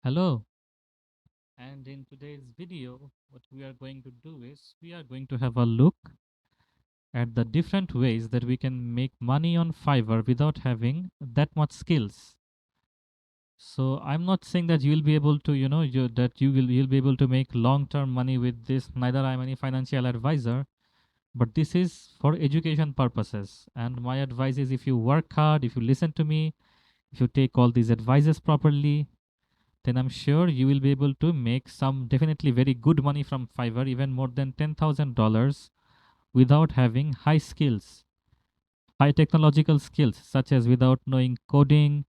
Hello, and in today's video, what we are going to do is we are going to have a look at the different ways that we can make money on Fiverr without having that much skills. So I'm not saying that you will be able to, that you'll be able to make long-term money with this. Neither I'm any financial advisor, but this is for education purposes. And my advice is if you work hard, if you listen to me, if you take all these advices properly, then I'm sure you will be able to make some definitely very good money from Fiverr, even more than $10,000 without having high skills, high technological skills, such as without knowing coding,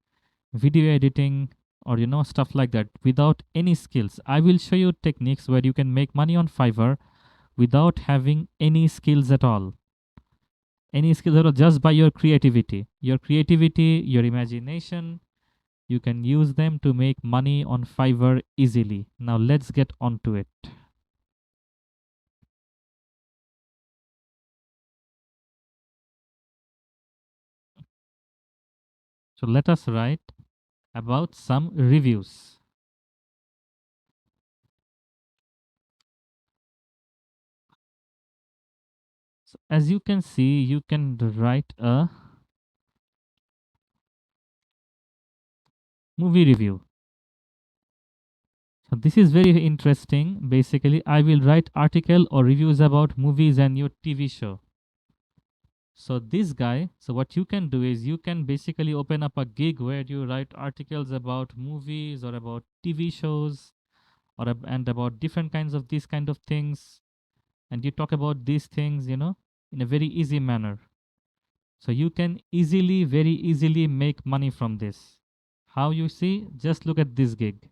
video editing, or stuff like that, without any skills. I will show you techniques where you can make money on Fiverr without having any skills at all. Any skills at all, just by your creativity, your imagination, you can use them to make money on Fiverr easily. Now let's get on to it. So let us write about some reviews. So as you can see, you can write a movie review. So this is very interesting. Basically, I will write article or reviews about movies and your TV show. So this guy, so what you can do is you can basically open up a gig where you write articles about movies or about TV shows or and about different kinds of these kind of things, and you talk about these things, in a very easy manner. So you can easily, very easily make money from this. How you see? Just look at this gig.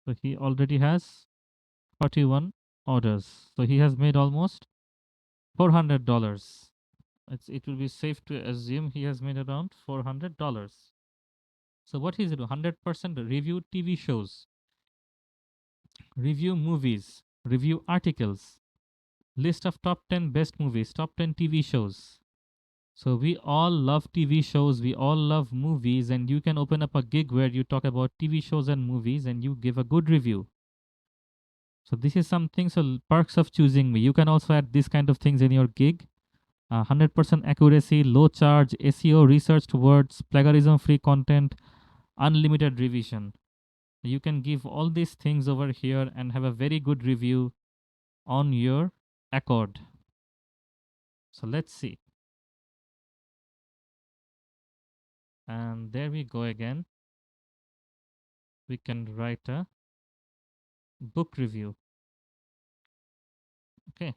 So he already has 41 orders. So he has made almost $400. It will be safe to assume he has made around $400. So what is it? 100% review TV shows, review movies, review articles, list of top 10 best movies, top 10 TV shows. So we all love TV shows, we all love movies, and you can open up a gig where you talk about TV shows and movies and you give a good review. So this is something, so perks of choosing me. You can also add this kind of things in your gig. 100% accuracy, low charge, SEO, researched words, plagiarism free content, unlimited revision. You can give all these things over here and have a very good review on your Accord. So let's see. And there we go again. We can write a book review. Okay.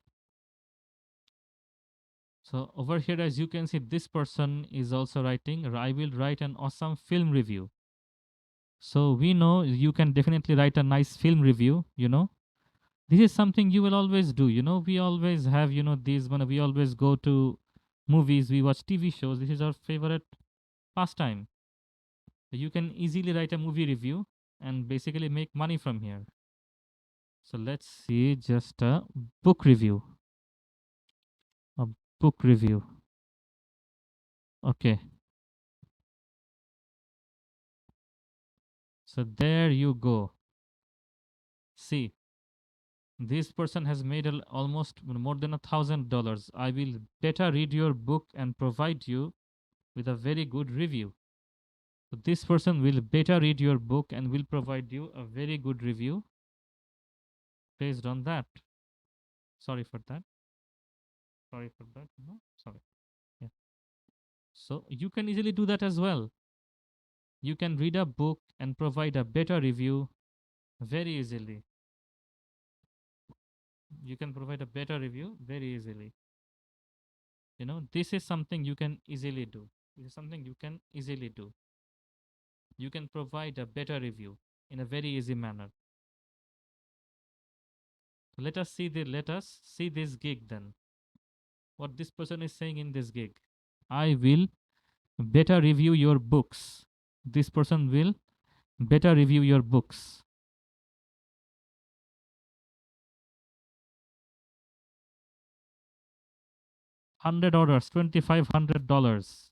So over here, as you can see, this person is also writing, I will write an awesome film review. So we know you can definitely write a nice film review. This is something you will always do. We always have, these, we always go to movies, we watch TV shows. This is our favorite pastime. You can easily write a movie review and basically make money from here. So let's see just a book review. A book review. Okay. So there you go. See, this person has made almost more than $1,000. I will better read your book and provide you with a very good review. So this person will better read your book and will provide you a very good review based on that. Sorry for that. Sorry for that. No, sorry. Yeah. So you can easily do that as well. You can read a book and provide a better review very easily. You can provide a better review very easily. This is something you can easily do. This is something you can easily do. You can provide a better review in a very easy manner. So let us see this gig then. What this person is saying in this gig. I will better review your books. This person will better review your books. 100 orders, $2,500.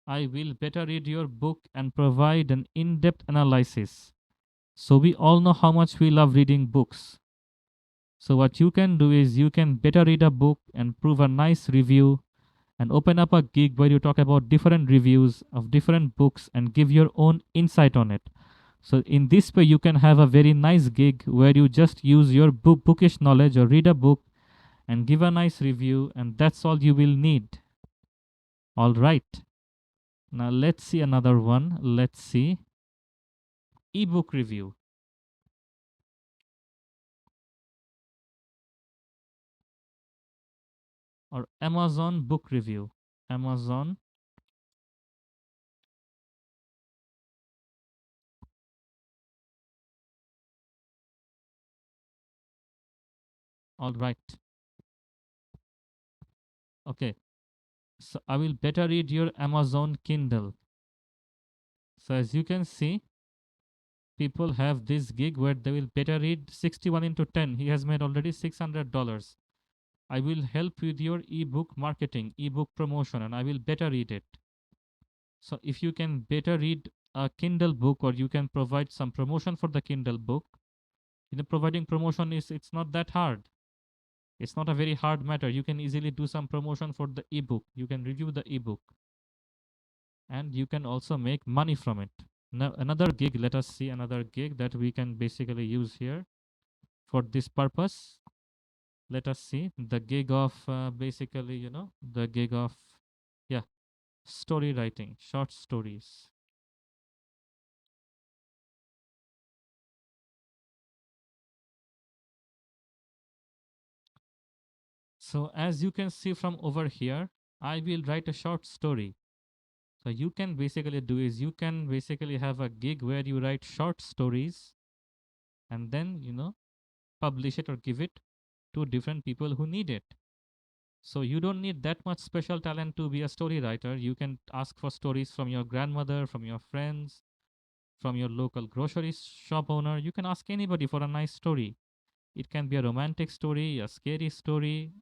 I will better read your book and provide an in-depth analysis. So we all know how much we love reading books. So what you can do is you can better read a book and prove a nice review and open up a gig where you talk about different reviews of different books and give your own insight on it. So in this way you can have a very nice gig where you just use your bookish knowledge or read a book and give a nice review, and that's all you will need. All right. Now let's see another one. Let's see ebook review or Amazon book review. Amazon. All right. Okay. So I will better read your Amazon Kindle. So as you can see, people have this gig where they will better read 61 into 10. He has made already $600. I will help with your ebook marketing, ebook promotion, and I will better read it. So if you can better read a Kindle book or you can provide some promotion for the Kindle book, providing promotion is it's not that hard. It's not a very hard matter. You can easily do some promotion for the ebook. You can review the ebook and you can also make money from it. Now another gig, let us see another gig that we can basically use here for this purpose. Let us see the gig of basically, the gig of, yeah, story writing, short stories. So as you can see from over here, I will write a short story. So you can basically do is you can basically have a gig where you write short stories and then, publish it or give it to different people who need it. So you don't need that much special talent to be a story writer. You can ask for stories from your grandmother, from your friends, from your local grocery shop owner. You can ask anybody for a nice story. It can be a romantic story, a scary story,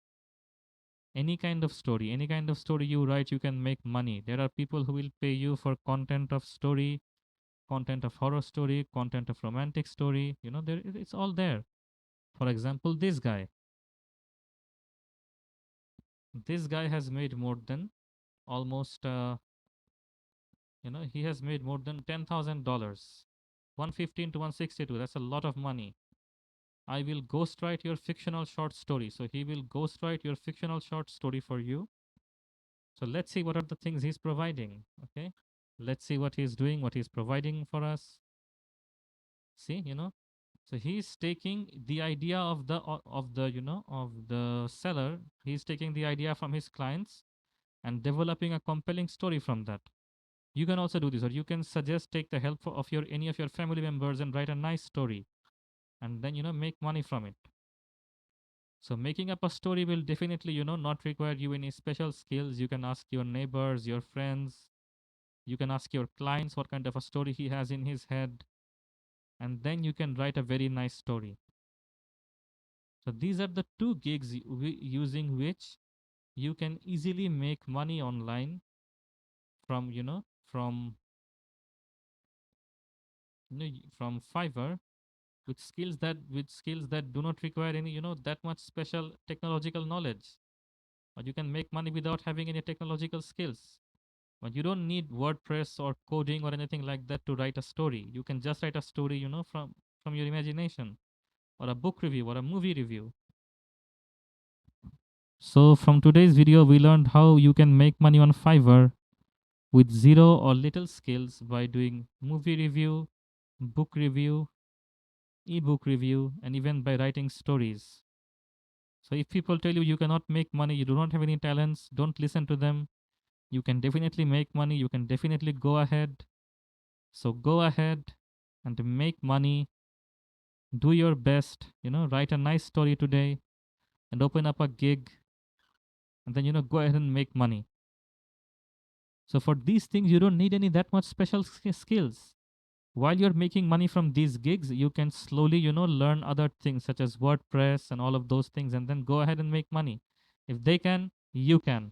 any kind of story you write, you can make money. There are people who will pay you for content of story, content of horror story, content of romantic story. There it's all there. For example, this guy has made more than almost he has made more than $10,000. 115 to 162, that's a lot of money. I will ghostwrite your fictional short story. So he will ghostwrite your fictional short story for you. So let's see what are the things he's providing. Okay. Let's see what he's doing, what he's providing for us. See, so he's taking the idea of the seller. He's taking the idea from his clients and developing a compelling story from that. You can also do this, or you can suggest take the help of your any of your family members and write a nice story, and then make money from it. So making up a story will definitely not require you any special skills. You can ask your neighbors, your friends, you can ask your clients what kind of a story he has in his head, and then you can write a very nice story. So these are the two gigs using which you can easily make money online from from Fiverr with skills that do not require any that much special technological knowledge. Or you can make money without having any technological skills. But you don't need WordPress or coding or anything like that to write a story. You can just write a story, from your imagination, or a book review or a movie review. So from today's video, we learned how you can make money on Fiverr with zero or little skills by doing movie review, book review, ebook review, and even by writing stories. So if people tell you you cannot make money, you do not have any talents, don't listen to them. You can definitely make money. You can definitely go ahead. So go ahead and make money. Do your best, write a nice story today and open up a gig, and then, go ahead and make money. So for these things, you don't need any that much special skills. While you're making money from these gigs, you can slowly, learn other things such as WordPress and all of those things, and then go ahead and make money. If they can, you can.